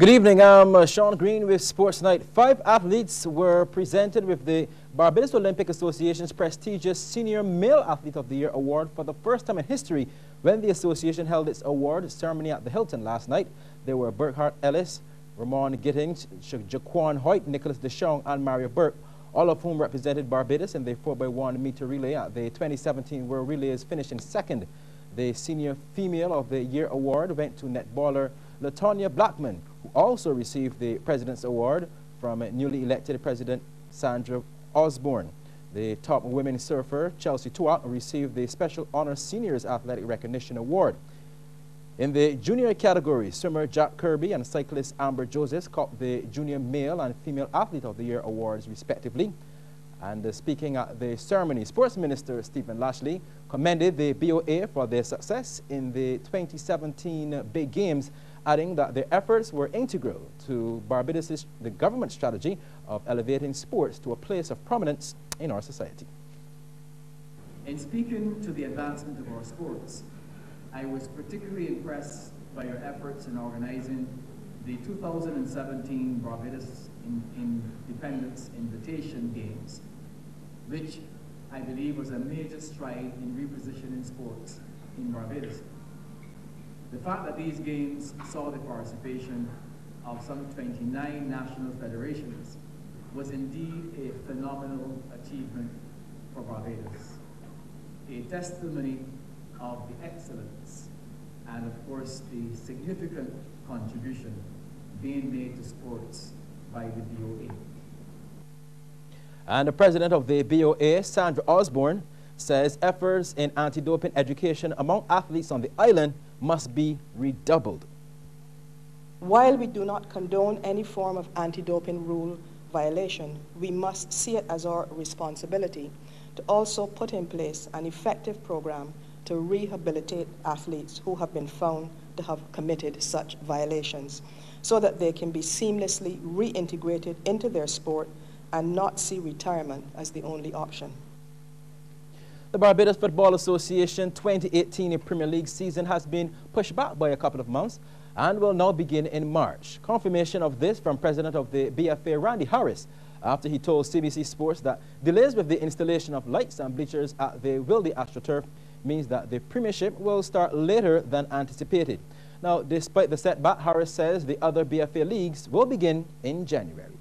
Good evening, I'm Sean Green with Sports Night. 5 athletes were presented with the Barbados Olympic Association's prestigious Senior Male Athlete of the Year award for the first time in history when the association held its award ceremony at the Hilton last night. There were Burkhart Ellis, Ramon Gittings, Jaquan Hoyt, Nicholas DeShong, and Mario Burke, all of whom represented Barbados in the 4x1 meter relay at the 2017 World Relays, finishing second. The Senior Female of the Year award went to netballer Latonya Blackman, who also received the President's Award from newly elected President Sandra Osborne. The top women surfer, Chelsea Tuak, received the Special Honor Seniors Athletic Recognition Award. In the junior category, swimmer Jack Kirby and cyclist Amber Josephs caught the Junior Male and Female Athlete of the Year awards, respectively. And speaking at the ceremony, Sports Minister Stephen Lashley commended the BOA for their success in the 2017 Big Games, adding that their efforts were integral to Barbados' the government strategy of elevating sports to a place of prominence in our society. In speaking to the advancement of our sports, I was particularly impressed by your efforts in organizing the 2017 Barbados Independence Invitation Games, which I believe was a major stride in repositioning sports in Barbados. The fact that these games saw the participation of some 29 national federations was indeed a phenomenal achievement for Barbados, a testimony of the excellence and, of course, the significant contribution being made to sports by the BOA. And the president of the BOA, Sandra Osborne, says efforts in anti-doping education among athletes on the island must be redoubled. While we do not condone any form of anti-doping rule violation, we must see it as our responsibility to also put in place an effective program to rehabilitate athletes who have been found to have committed such violations, so that they can be seamlessly reintegrated into their sport and not see retirement as the only option. The Barbados Football Association 2018 Premier League season has been pushed back by a couple of months and will now begin in March. Confirmation of this from President of the BFA, Randy Harris, after he told Cbc Sports that delays with the installation of lights and bleachers at the Wildy AstroTurf means that the Premiership will start later than anticipated. Now, despite the setback, Harris says the other BFA leagues will begin in January.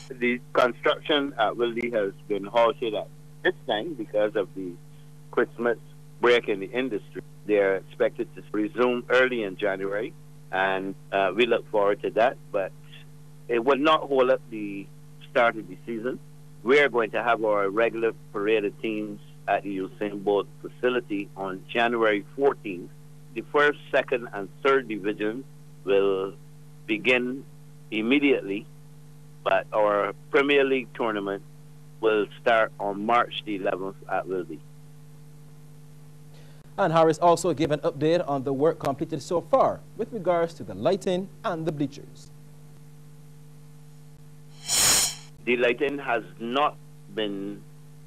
The construction at Wildy has been halted at this time because of the Christmas break in the industry. They're expected to resume early in January, and we look forward to that, but it will not hold up the start of the season. We're going to have our regular parade of teams at the Usain Bolt facility on January 14th. The first, second, and third divisions will begin immediately, but our Premier League tournament will start on March the 11th at Wildy. And Harris also gave an update on the work completed so far with regards to the lighting and the bleachers. The lighting has not been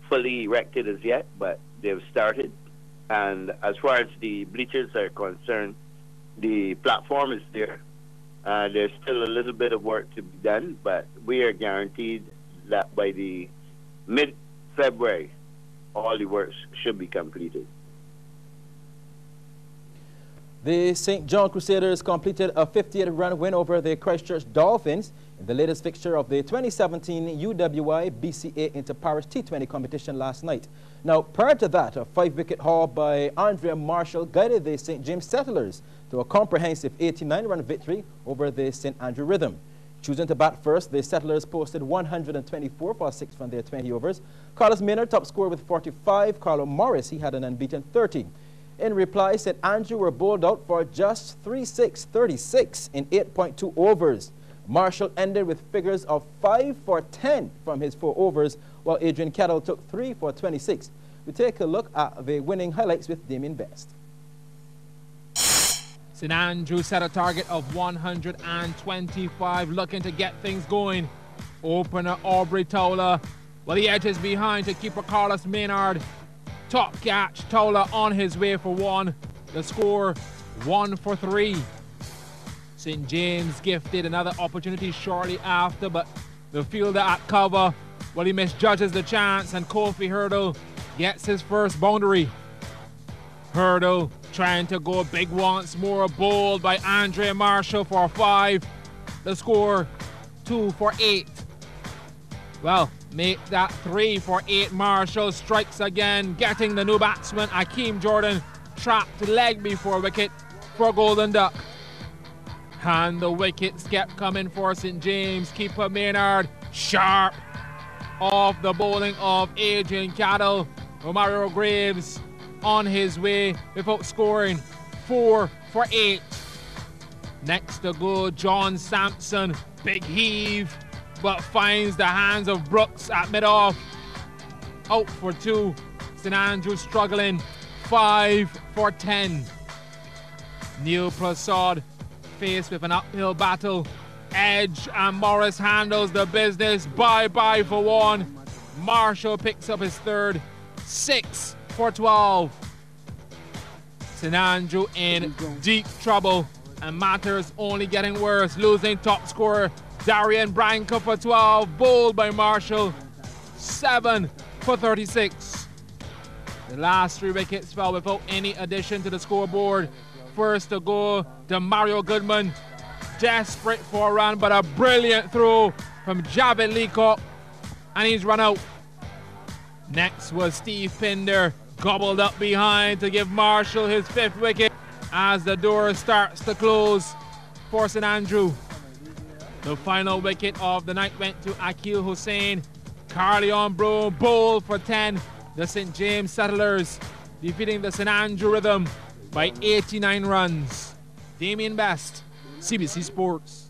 fully erected as yet, but they've started. And as far as the bleachers are concerned, the platform is there. There's still a little bit of work to be done, but we are guaranteed that by the mid-February, all the works should be completed. The St. John Crusaders completed a 58-run win over the Christchurch Dolphins in the latest fixture of the 2017 UWI BCA Inter-Parish T20 competition last night. Now, prior to that, a 5-wicket haul by Andrea Marshall guided the St. James Settlers to a comprehensive 89-run victory over the St. Andrew Rhythm. Choosing to bat first, the Settlers posted 124 for 6 from their 20 overs. Carlos Maynard top scorer with 45. Carlo Morris, he had an unbeaten 30. In reply, St. Andrew were bowled out for just 36 in 8.2 overs. Marshall ended with figures of 5 for 10 from his 4 overs, while Adrian Kettle took 3 for 26. We take a look at the winning highlights with Damien Best. St. Andrew set a target of 125, looking to get things going. Opener Aubrey Towler, well, he edges behind to keeper Carlos Maynard. Top catch, Towler on his way for 1. The score 1 for 3. St. James gifted another opportunity shortly after, but the fielder at cover, well, he misjudges the chance, and Kofi Hurdle gets his first boundary. Hurdle trying to go big once more, bowled by Andre Marshall for 5. The score 2 for 8. Well, make that 3 for 8. Marshall strikes again, getting the new batsman Akeem Jordan trapped leg before wicket for Golden Duck. And the wickets kept coming for St. James. Keeper Maynard sharp off the bowling of Adrian Cattle. Romario Graves on his way without scoring. 4 for 8. Next to go, John Sampson. Big heave, but finds the hands of Brooks at mid-off. Out for 2. St. Andrew struggling. 5 for 10. Neil Prasad faced with an uphill battle. Edge and Morris handles the business. Bye-bye for 1. Marshall picks up his third. 6 for 12. St. Andrew in deep trouble, and matters only getting worse. Losing top scorer Darian Branca for 12, bowled by Marshall. 7 for 36. The last 3 wickets fell without any addition to the scoreboard. First to go, Demario Goodman, desperate for a run, but a brilliant throw from Javed Leacock, and he's run out. Next was Steve Pinder, gobbled up behind to give Marshall his 5th wicket as the door starts to close for St. Andrew. The final wicket of the night went to Akil Hussain. Carleon Bro bowled for 10. The St. James Settlers defeating the St. Andrew Rhythm by 89 runs. Damien Best, CBC Sports.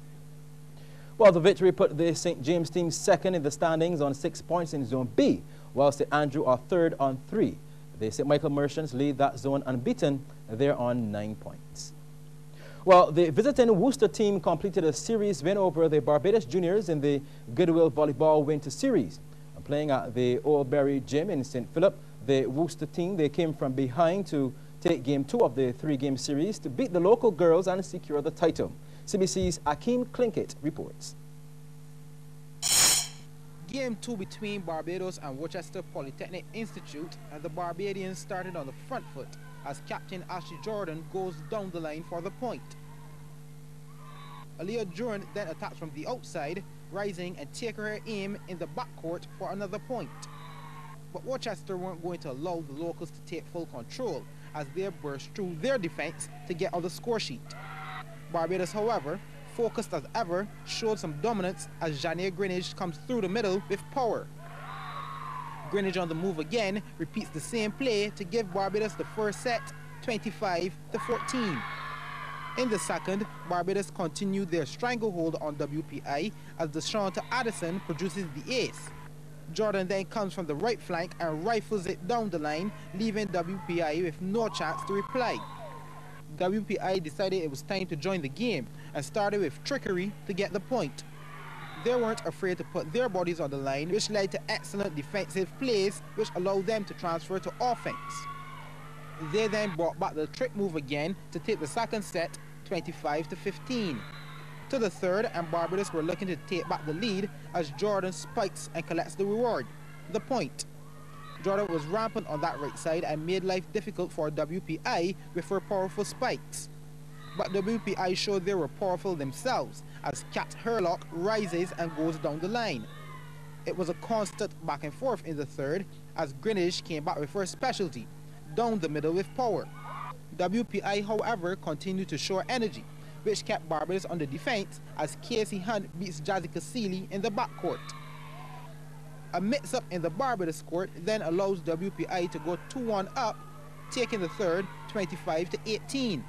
Well, the victory put the St. James team second in the standings on 6 points in Zone B, while St. Andrew are third on 3. The St. Michael Merchants lead that zone unbeaten. They're on 9 points. Well, the visiting Worcester team completed a series win over the Barbados Juniors in the Goodwill Volleyball Winter Series. Playing at the Old Berry Gym in St. Philip, the Worcester team, they came from behind to take Game 2 of the 3-game series to beat the local girls and secure the title. CBC's Akeem Klinkett reports. Game 2 between Barbados and Worcester Polytechnic Institute, and the Barbadians started on the front foot as Captain Ashley Jordan goes down the line for the point. Aaliyah Jordan then attacks from the outside, rising and taking her aim in the backcourt for another point. But Worcester weren't going to allow the locals to take full control as they burst through their defense to get on the score sheet. Barbados, however, focused as ever, showed some dominance as Janae Greenidge comes through the middle with power. Greenidge on the move again repeats the same play to give Barbados the first set, 25-14. In the second, Barbados continued their stranglehold on WPI as Deshonta Addison produces the ace. Jordan then comes from the right flank and rifles it down the line, leaving WPI with no chance to reply. WPI decided it was time to join the game and started with trickery to get the point. They weren't afraid to put their bodies on the line, which led to excellent defensive plays which allowed them to transfer to offense. They then brought back the trick move again to take the second set, 25-15. To the third, and Barbados were looking to take back the lead as Jordan spikes and collects the reward, the point. Jordan was rampant on that right side and made life difficult for WPI with her powerful spikes. But WPI showed they were powerful themselves as Kat Herlock rises and goes down the line. It was a constant back and forth in the third as Greenidge came back with her specialty, down the middle with power. WPI, however, continued to show energy, which kept Barbados on the defense as Casey Hunt beats Jazika Seeley in the backcourt. A mix-up in the Barbados court then allows WPI to go 2-1 up, taking the third, 25-18.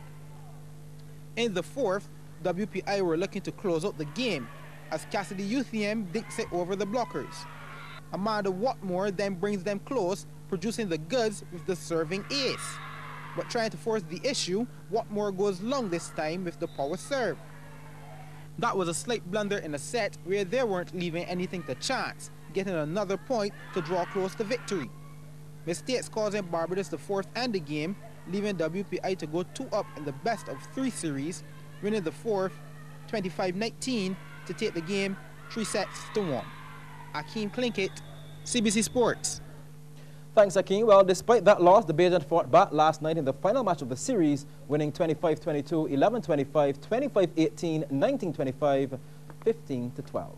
In the fourth, WPI were looking to close out the game as Cassidy Euthium dinks it over the blockers. Amanda Watmore then brings them close, producing the goods with the serving ace. But trying to force the issue, Watmore goes long this time with the power serve. That was a slight blunder in a set where they weren't leaving anything to chance, getting another point to draw close to victory. Mistakes causing Barbados the fourth and the game, leaving WPI to go 2 up in the best of 3 series, winning the fourth 25-19 to take the game 3-1. Akeem Klinkett, CBC Sports. Thanks, Akeem. Well, despite that loss, the Bajans fought back last night in the final match of the series, winning 25-22, 11-25, 25-18, 19-25, 15-12.